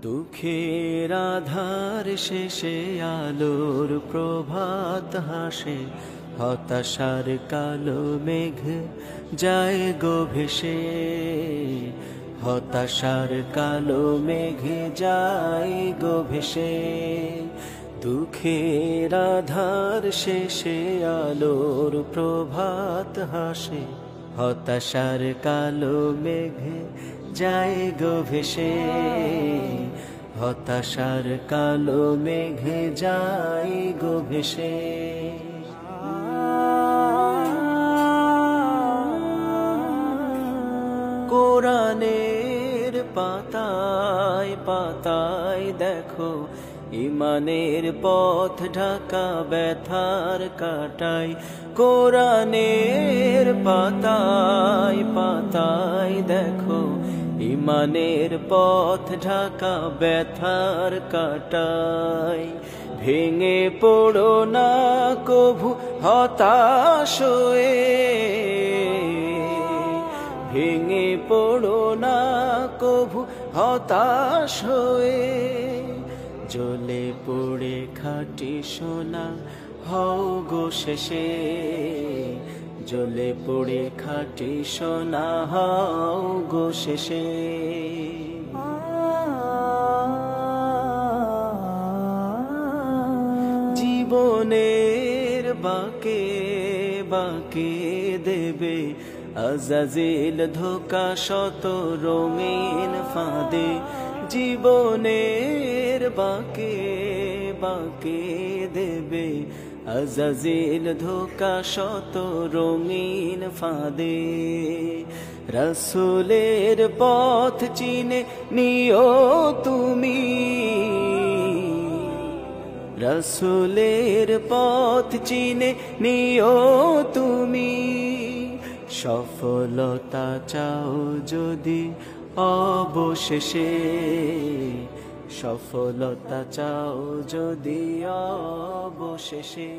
দুঃখের আধার শেষে আলোর প্রভাত হাসে, হতাশার কালো মেঘ যায় গো ভেসে, হতাশার কালো মেঘ যায় গো ভেসে। দুঃখের আধার শেষে আলোর প্রভাত হাসে, হতাশার কালো মেঘ যায় গো ভেসে, হতাশার কালো মেঘ যায় গো ভেসে। কোরআনের পাতায় পাতায় দেখো, ইমানের পথ ঢাকা ব্যথার কাটাই। কোরআনের পাতায় পাতায় দেখো, ইমানের পথ ঢাকা ব্যথার কাটাই। ভেঙে পড়ো না কভু হতাশ হয়ে, ভেঙে পড়ো না কভু হতাশ হয়ে। জ্বলে পড়ে খাঁটি সোনা হও গো শেষে, জ্বলে পড়ে খাঁটি সোনা হও গো শেষে। জীবনের বাঁকে বাঁকে দেবে আজাজিল ধোকা শত রঙিন ফাঁদে। জীবনের বাঁকে বাঁকে দেবে আজাজিল ধোকা শত রঙিন ফাঁদে। রাসূলের পথ চিনে নিও তুমি, রাসূলের পথ চিনে নিও তুমি। সফলতা চাও যদি অবশেষে, সফলতা চাও যদি অবশেষে।